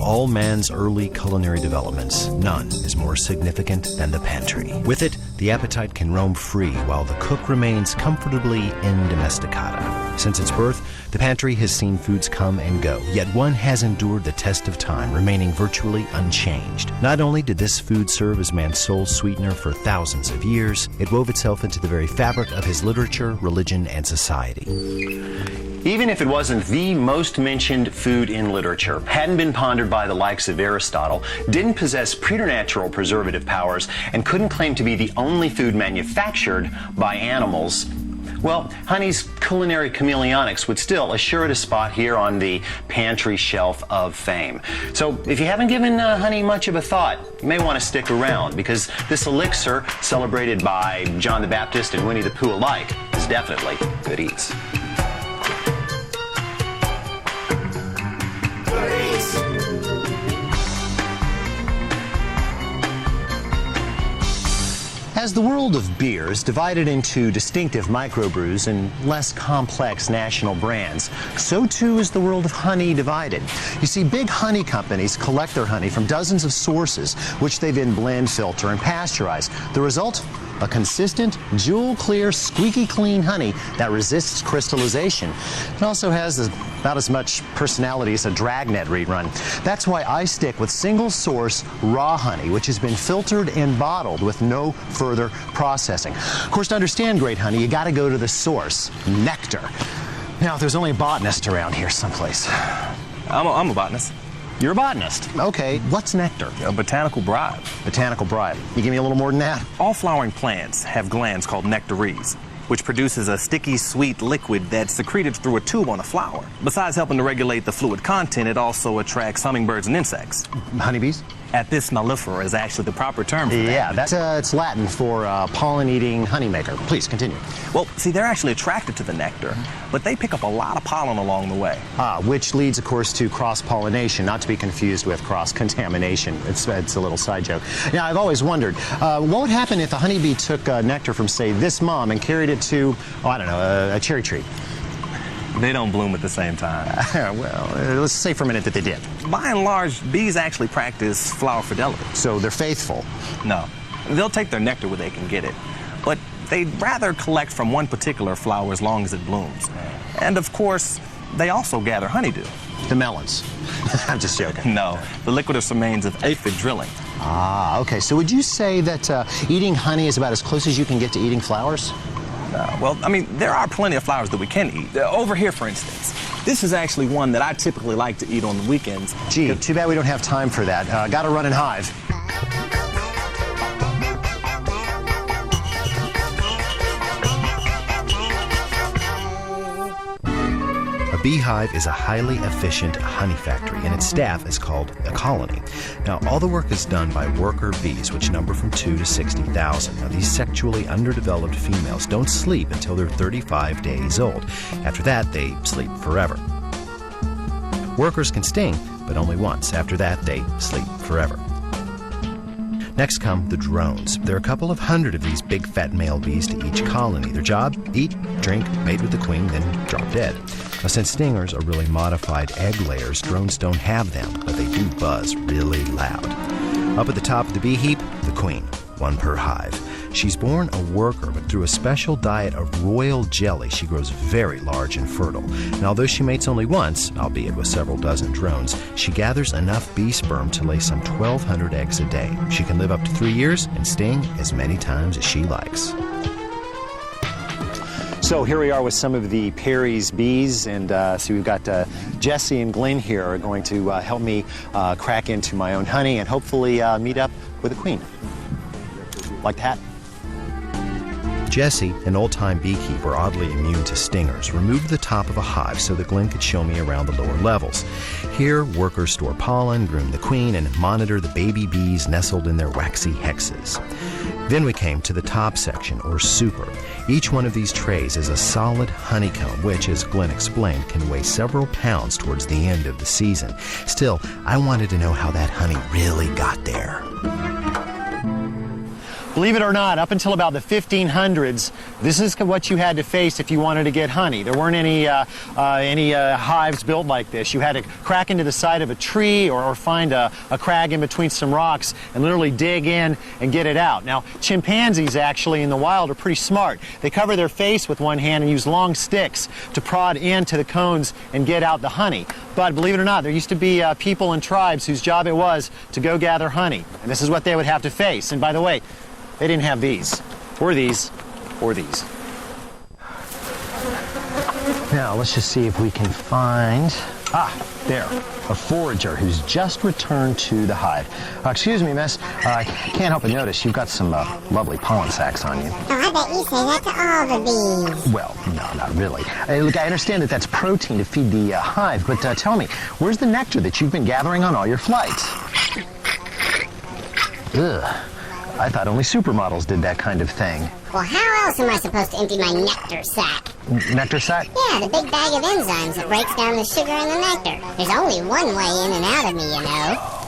all man's early culinary developments, none is more significant than the pantry. With it, the appetite can roam free while the cook remains comfortably in domesticata. Since its birth, the pantry has seen foods come and go, yet one has endured the test of time, remaining virtually unchanged. Not only did this food serve as man's sole sweetener for thousands of years, it wove itself into the very fabric of his literature, religion, and society. Even if it wasn't the most mentioned food in literature, hadn't been pondered by the likes of Aristotle, didn't possess preternatural preservative powers, and couldn't claim to be the only food manufactured by animals, well, honey's culinary chameleonics would still assure it a spot here on the pantry shelf of fame. So if you haven't given honey much of a thought, you may want to stick around, because this elixir, celebrated by John the Baptist and Winnie the Pooh alike, is definitely good eats. As the world of beer is divided into distinctive microbrews and less complex national brands, so too is the world of honey divided. You see, big honey companies collect their honey from dozens of sources, which they then blend, filter, and pasteurize. The result? A consistent, jewel-clear, squeaky clean honey that resists crystallization. It also has about as much personality as a Dragnet rerun. That's why I stick with single-source raw honey, which has been filtered and bottled with no further processing. Of course, to understand great honey, you got to go to the source, nectar. Now, if there's only a botanist around here someplace. I'm a botanist. You're a botanist. Okay, what's nectar? A botanical bribe. Botanical bribe. You give me a little more than that? All flowering plants have glands called nectaries, which produces a sticky, sweet liquid that's secreted through a tube on a flower. Besides helping to regulate the fluid content, it also attracts hummingbirds and insects. Honeybees? Apis mellifera is actually the proper term for that. Yeah, that's it's Latin for pollen-eating honeymaker. Please, continue. Well, see, they're actually attracted to the nectar, but they pick up a lot of pollen along the way. Which leads, of course, to cross-pollination, not to be confused with cross-contamination. It's a little side joke. Now, I've always wondered, what would happen if a honeybee took nectar from, say, this mom and carried it to, oh, I don't know, a cherry tree? They don't bloom at the same time. Well, let's say for a minute that they did. By and large, bees actually practice flower fidelity. So they're faithful? No. They'll take their nectar where they can get it. But they'd rather collect from one particular flower as long as it blooms. And of course, they also gather honeydew. The melons. I'm just joking. No. The liquidus remains of aphid drilling. Ah, okay. So would you say that eating honey is about as close as you can get to eating flowers? Well, I mean, there are plenty of flowers that we can eat. Over here, for instance, this is actually one that I typically like to eat on the weekends. Gee, too bad we don't have time for that. Gotta run and hive. A beehive is a highly efficient honey factory, and its staff is called a colony. Now, all the work is done by worker bees, which number from 2 to 60,000. Now, these sexually underdeveloped females don't sleep until they're 35 days old. After that, they sleep forever. Workers can sting, but only once. After that, they sleep forever. Next come the drones. There are a couple of hundred of these big fat male bees to each colony. Their job? Eat, drink, mate with the queen, then drop dead. Now, since stingers are really modified egg layers, drones don't have them, but they do buzz really loud. Up at the top of the bee heap, the queen, one per hive. She's born a worker, but through a special diet of royal jelly, she grows very large and fertile. And although she mates only once, albeit with several dozen drones, she gathers enough bee sperm to lay some 1,200 eggs a day. She can live up to 3 years and sting as many times as she likes. So here we are with some of the Perry's bees, and so we've got Jesse and Glenn here are going to help me crack into my own honey and hopefully meet up with a queen. Like that? Jesse, an old-time beekeeper oddly immune to stingers, removed the top of a hive so that Glenn could show me around the lower levels. Here, workers store pollen, groom the queen, and monitor the baby bees nestled in their waxy hexes. Then we came to the top section, or super. Each one of these trays is a solid honeycomb, which, as Glenn explained, can weigh several pounds towards the end of the season. Still, I wanted to know how that honey really got there. Believe it or not, up until about the 1500s, this is what you had to face if you wanted to get honey. There weren't any hives built like this. You had to crack into the side of a tree or find a crag in between some rocks and literally dig in and get it out. Now, chimpanzees actually in the wild are pretty smart. They cover their face with one hand and use long sticks to prod into the cones and get out the honey. But believe it or not, there used to be people and tribes whose job it was to go gather honey. And this is what they would have to face. And by the way, they didn't have these, or these, or these. Now, let's just see if we can find, there, a forager who's just returned to the hive. Excuse me, miss, I can't help but notice you've got some lovely pollen sacs on you. Oh, I bet you say that to all the bees. Well, no, not really. Look, I understand that that's protein to feed the hive, but tell me, where's the nectar that you've been gathering on all your flights? Ugh. I thought only supermodels did that kind of thing. Well, how else am I supposed to empty my nectar sac? Nectar sac? Yeah, the big bag of enzymes that breaks down the sugar in the nectar. There's only one way in and out of me, you know.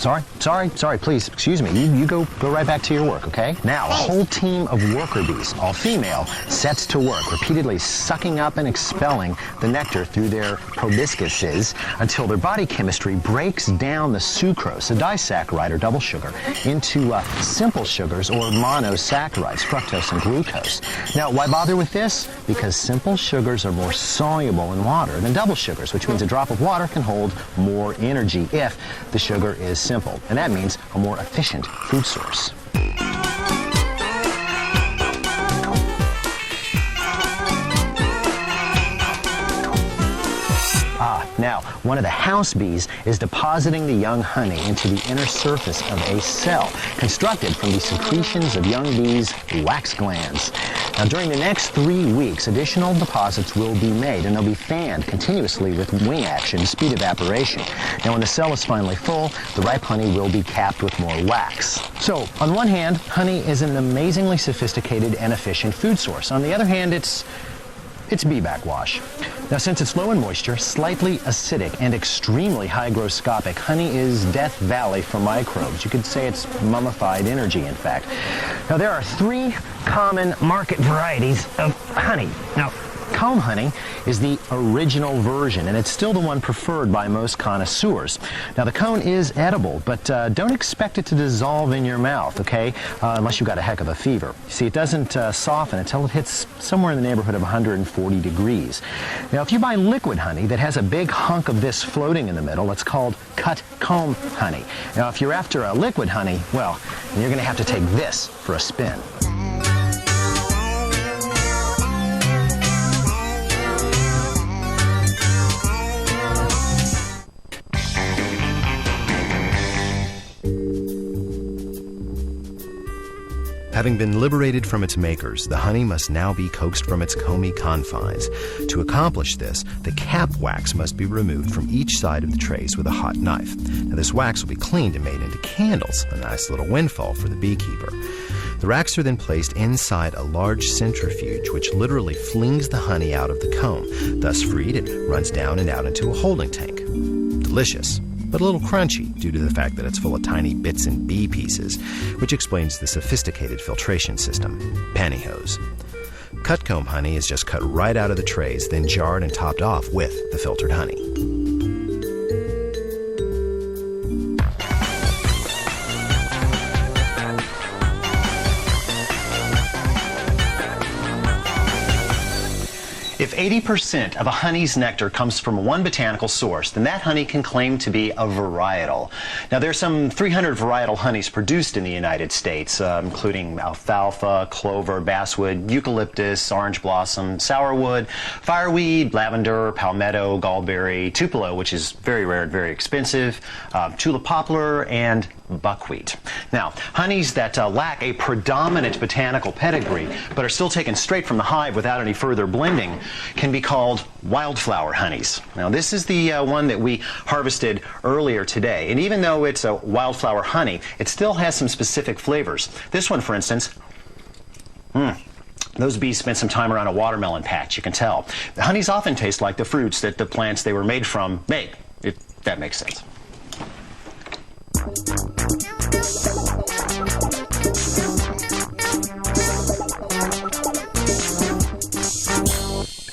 Sorry, please, excuse me. You go right back to your work, okay? Now, a whole team of worker bees, all female, sets to work, repeatedly sucking up and expelling the nectar through their proboscises until their body chemistry breaks down the sucrose, a disaccharide or double sugar, into simple sugars or monosaccharides, fructose and glucose. Now, why bother with this? Because simple sugars are more soluble in water than double sugars, which means a drop of water can hold more energy if the sugar is simple, and that means a more efficient food source. Now, one of the house bees is depositing the young honey into the inner surface of a cell constructed from the secretions of young bees' wax glands. Now, during the next 3 weeks, additional deposits will be made, and they'll be fanned continuously with wing action, speed evaporation. Now, when the cell is finally full, the ripe honey will be capped with more wax. So, on one hand, honey is an amazingly sophisticated and efficient food source. On the other hand, it's bee backwash. Now, since it's low in moisture, slightly acidic, and extremely hygroscopic, honey is Death Valley for microbes. You could say it's mummified energy, in fact. Now, there are 3 common market varieties of honey. Now, comb honey is the original version, and it's still the one preferred by most connoisseurs. Now, the cone is edible, but don't expect it to dissolve in your mouth, okay? Unless you've got a heck of a fever. You see, it doesn't soften until it hits somewhere in the neighborhood of 140 degrees. Now, if you buy liquid honey that has a big hunk of this floating in the middle, it's called cut comb honey. Now, if you're after a liquid honey, well, you're going to have to take this for a spin. Having been liberated from its makers, the honey must now be coaxed from its comby confines. To accomplish this, the cap wax must be removed from each side of the trays with a hot knife. Now, this wax will be cleaned and made into candles, a nice little windfall for the beekeeper. The racks are then placed inside a large centrifuge, which literally flings the honey out of the comb. Thus freed, it runs down and out into a holding tank. Delicious, but a little crunchy due to the fact that it's full of tiny bits and bee pieces, which explains the sophisticated filtration system, pantyhose. Cut comb honey is just cut right out of the trays, then jarred and topped off with the filtered honey. If 80% of a honey's nectar comes from one botanical source, then that honey can claim to be a varietal. Now, there's some 300 varietal honeys produced in the United States, including alfalfa, clover, basswood, eucalyptus, orange blossom, sourwood, fireweed, lavender, palmetto, gallberry, tupelo, which is very rare and very expensive, tulip poplar, and buckwheat. Now, honeys that lack a predominant botanical pedigree but are still taken straight from the hive without any further blending can be called wildflower honeys. Now, this is the one that we harvested earlier today, and even though it's a wildflower honey, it still has some specific flavors. This one, for instance, those bees spent some time around a watermelon patch, you can tell. The honeys often taste like the fruits that the plants they were made from make, if that makes sense.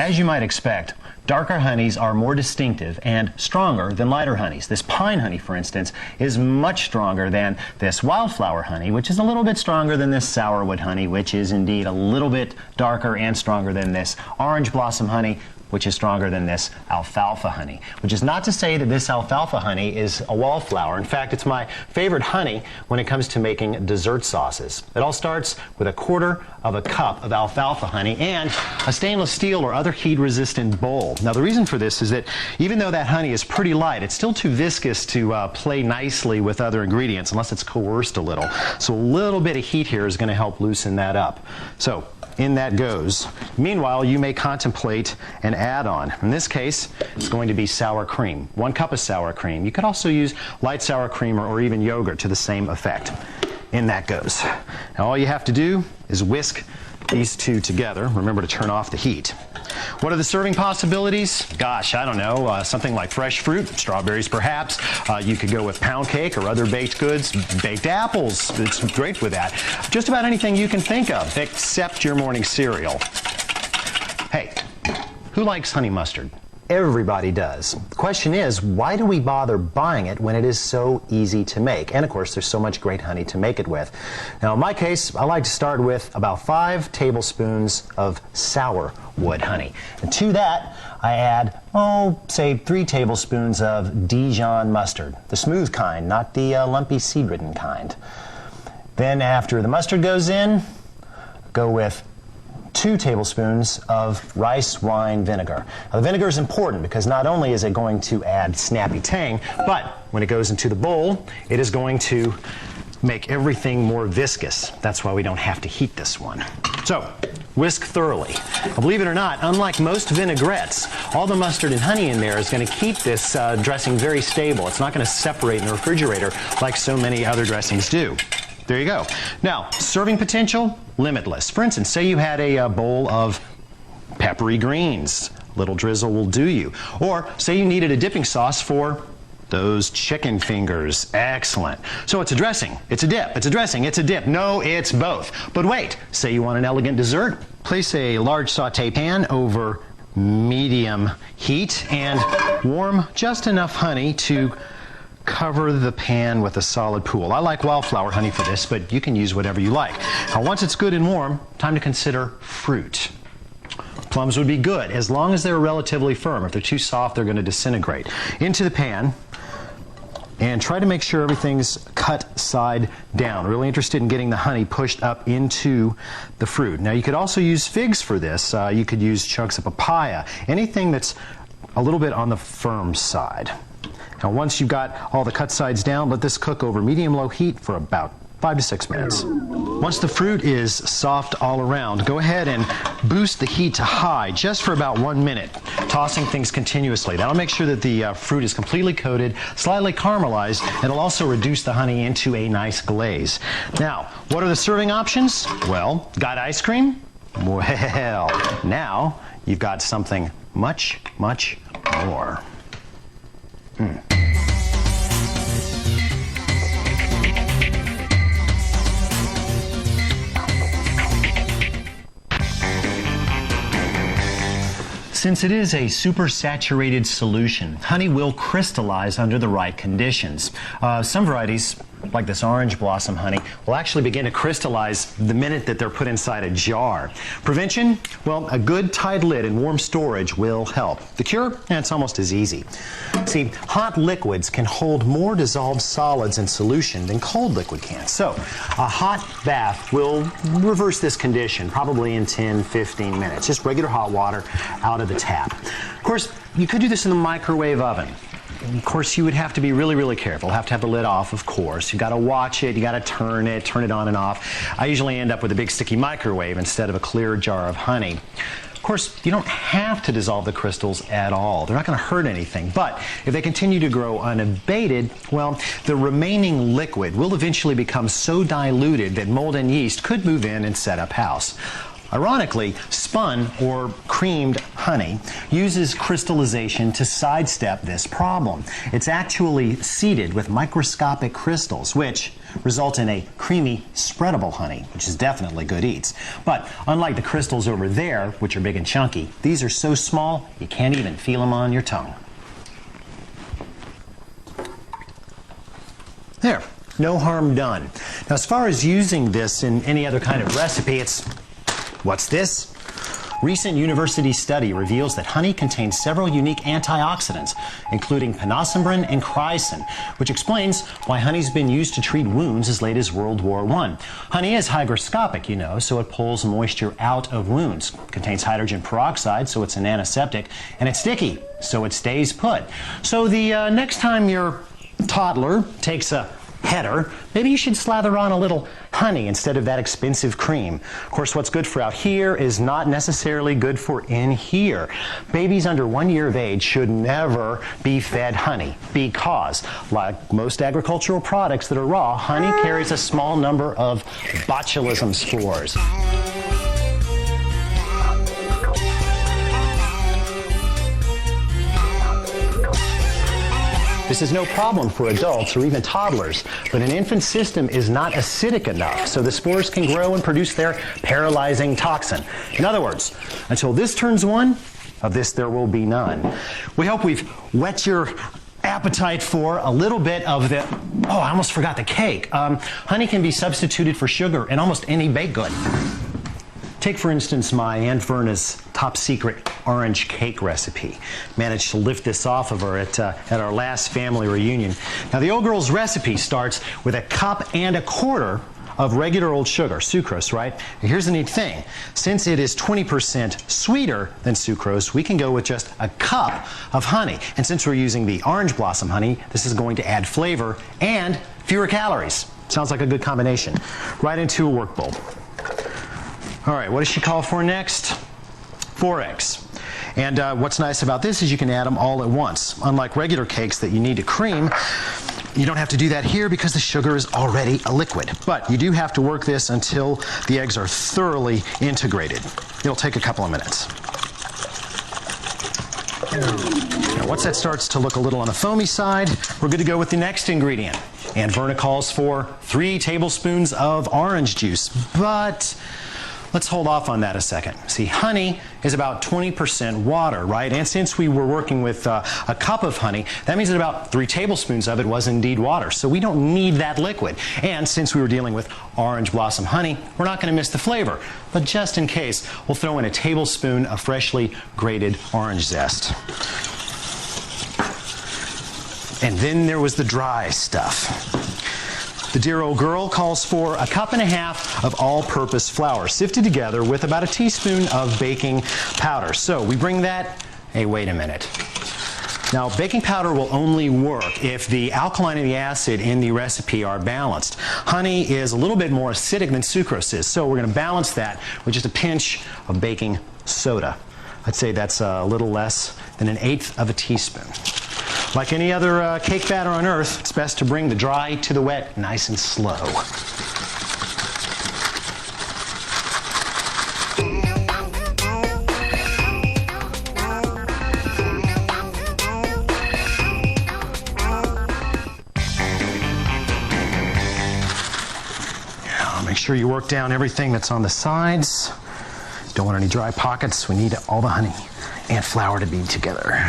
as you might expect, darker honeys are more distinctive and stronger than lighter honeys. This pine honey, for instance, is much stronger than this wildflower honey, which is a little bit stronger than this sourwood honey, which is indeed a little bit darker and stronger than this orange blossom honey, which is stronger than this alfalfa honey. Which is not to say that this alfalfa honey is a wallflower. In fact, it's my favorite honey when it comes to making dessert sauces. It all starts with 1/4 of a cup of alfalfa honey and a stainless steel or other heat-resistant bowl. Now, the reason for this is that even though that honey is pretty light, it's still too viscous to play nicely with other ingredients unless it's coerced a little. So a little bit of heat here is going to help loosen that up. So in that goes. Meanwhile, you may contemplate an add-on. In this case, it's going to be sour cream. 1 cup of sour cream. You could also use light sour cream or even yogurt to the same effect. In that goes. Now all you have to do is whisk these two together. Remember to turn off the heat. What are the serving possibilities? Gosh, I don't know, something like fresh fruit, strawberries perhaps. You could go with pound cake or other baked goods, baked apples. It's great with that. Just about anything you can think of, except your morning cereal. Hey, who likes honey mustard? Everybody does. The question is, why do we bother buying it when it is so easy to make? And of course, there's so much great honey to make it with. Now, in my case, I like to start with about 5 tablespoons of sour wood honey. And to that, I add, say 3 tablespoons of Dijon mustard, the smooth kind, not the lumpy seed-ridden kind. Then after the mustard goes in, go with 2 tablespoons of rice wine vinegar. Now, the vinegar is important because not only is it going to add snappy tang, but when it goes into the bowl, it is going to make everything more viscous. That's why we don't have to heat this one. So, whisk thoroughly. Now, believe it or not, unlike most vinaigrettes, all the mustard and honey in there is going to keep this dressing very stable. It's not going to separate in the refrigerator like so many other dressings do. There you go. Now, serving potential, limitless. For instance, say you had a bowl of peppery greens. Little drizzle will do you. Or say you needed a dipping sauce for those chicken fingers. Excellent. So it's a dressing, it's a dip, it's a dressing, it's a dip. No, it's both. But wait, say you want an elegant dessert. Place a large saute pan over medium heat and warm just enough honey to cover the pan with a solid pool. I like wildflower honey for this, but you can use whatever you like. Now, once it's good and warm, time to consider fruit. Plums would be good, as long as they're relatively firm. If they're too soft, they're going to disintegrate. Into the pan, and try to make sure everything's cut side down. Really interested in getting the honey pushed up into the fruit. Now, you could also use figs for this. You could use chunks of papaya, anything that's a little bit on the firm side. Now, once you've got all the cut sides down, let this cook over medium-low heat for about 5 to 6 minutes. Once the fruit is soft all around, go ahead and boost the heat to high just for about 1 minute, tossing things continuously. That'll make sure that the fruit is completely coated, slightly caramelized, and it'll also reduce the honey into a nice glaze. Now, what are the serving options? Well, got ice cream? Well, now you've got something much, much more. Since it is a supersaturated solution, honey will crystallize under the right conditions. Some varieties, like this orange blossom honey, will actually begin to crystallize the minute that they're put inside a jar. Prevention? Well, a good tight lid and warm storage will help. The cure? It's almost as easy. See, hot liquids can hold more dissolved solids in solution than cold liquid can. So, a hot bath will reverse this condition, probably in 10-15 minutes. Just regular hot water out of the tap. Of course, you could do this in the microwave oven. Of course, you would have to be really, really careful. Have to have the lid off, of course. You've got to watch it. You got to turn it on and off. I usually end up with a big sticky microwave instead of a clear jar of honey. Of course, you don't have to dissolve the crystals at all. They're not going to hurt anything. But if they continue to grow unabated, well, the remaining liquid will eventually become so diluted that mold and yeast could move in and set up house. Ironically, spun or creamed honey uses crystallization to sidestep this problem. It's actually seeded with microscopic crystals, which result in a creamy, spreadable honey, which is definitely good eats. But unlike the crystals over there, which are big and chunky, these are so small you can't even feel them on your tongue. There, no harm done. Now, as far as using this in any other kind of recipe, what's this? Recent university study reveals that honey contains several unique antioxidants, including pinosembrine and chrysin, which explains why honey's been used to treat wounds as late as World War I. Honey is hygroscopic, you know, so it pulls moisture out of wounds. It contains hydrogen peroxide, so it's an antiseptic, and it's sticky, so it stays put. So the next time your toddler takes a header, maybe you should slather on a little honey instead of that expensive cream. Of course, what's good for out here is not necessarily good for in here. Babies under 1 year of age should never be fed honey because, like most agricultural products that are raw, honey carries a small number of botulism spores. This is no problem for adults or even toddlers, but an infant's system is not acidic enough, so the spores can grow and produce their paralyzing toxin. In other words, until this turns 1, of this there will be none. We hope we've whet your appetite for a little bit of the, oh, I almost forgot the cake. Honey can be substituted for sugar in almost any baked good. Take, for instance, my Aunt Verna's top secret orange cake recipe. Managed to lift this off of her at our last family reunion. Now, the old girl's recipe starts with 1.25 cups of regular old sugar, sucrose, right? And here's the neat thing. Since it is 20% sweeter than sucrose, we can go with just 1 cup of honey. And since we're using the orange blossom honey, this is going to add flavor and fewer calories. Sounds like a good combination. Right into a work bowl. All right, what does she call for next? 4 eggs. And what's nice about this is you can add them all at once. Unlike regular cakes that you need to cream, you don't have to do that here because the sugar is already a liquid. But you do have to work this until the eggs are thoroughly integrated. It'll take a couple of minutes. Now, once that starts to look a little on the foamy side, we're good to go with the next ingredient. Aunt Verna calls for 3 tablespoons of orange juice, but let's hold off on that a second. See, honey is about 20% water, right? And since we were working with a cup of honey, that means that about 3 tablespoons of it was indeed water. So we don't need that liquid. And since we were dealing with orange blossom honey, we're not going to miss the flavor. But just in case, we'll throw in a tablespoon of freshly grated orange zest. And then there was the dry stuff. The dear old girl calls for 1.5 cups of all-purpose flour, sifted together with about 1 teaspoon of baking powder. So we bring that, hey, wait a minute. Now, baking powder will only work if the alkaline and the acid in the recipe are balanced. Honey is a little bit more acidic than sucrose is, so we're going to balance that with just a pinch of baking soda. I'd say that's a little less than 1/8 of a teaspoon. Like any other cake batter on earth, it's best to bring the dry to the wet nice and slow. Now, make sure you work down everything that's on the sides. Don't want any dry pockets. We need all the honey and flour to be together.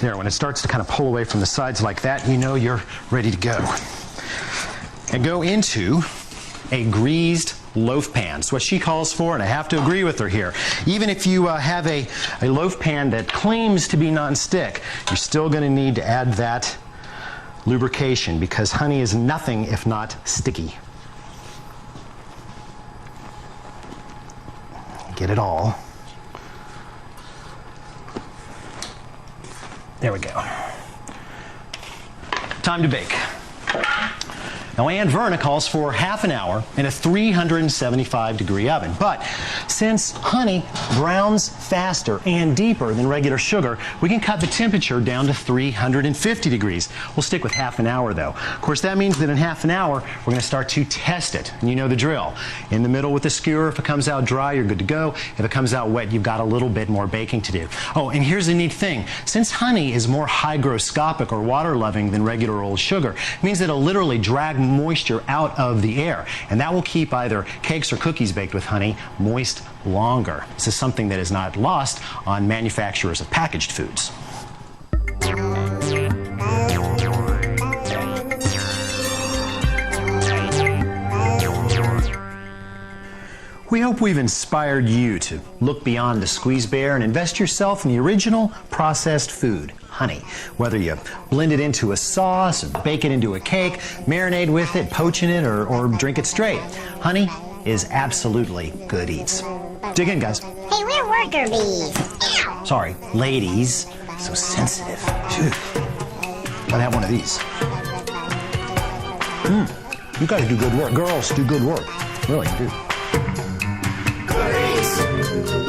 There, when it starts to kind of pull away from the sides like that, you know you're ready to go. And go into a greased loaf pan. It's what she calls for, and I have to agree with her here. Even if you have a loaf pan that claims to be nonstick, you're still going to need to add that lubrication because honey is nothing if not sticky. Get it all. There we go. Time to bake. Now Now, Aunt Verna calls for half an hour in a 375-degree oven. But since honey browns faster and deeper than regular sugar, we can cut the temperature down to 350 degrees. We'll stick with half an hour, though. Of course, that means that in half an hour, we're going to start to test it. And you know the drill. In the middle with the skewer, if it comes out dry, you're good to go. If it comes out wet, you've got a little bit more baking to do. Oh, and here's a neat thing. Since honey is more hygroscopic or water-loving than regular old sugar, it means that it'll literally drag moisture out of the air. And that will keep either cakes or cookies baked with honey moist longer. This is something that is not lost on manufacturers of packaged foods. We hope we've inspired you to look beyond the squeeze bear and invest yourself in the original processed food, honey. Whether you blend it into a sauce, or bake it into a cake, marinate with it, poach in it, or drink it straight. Honey is absolutely good eats. Dig in, guys. Hey, we're worker bees. Ow! Sorry, ladies. So sensitive. Phew. Gotta have one of these. You guys do good work. Girls do good work. Really do. Good eats.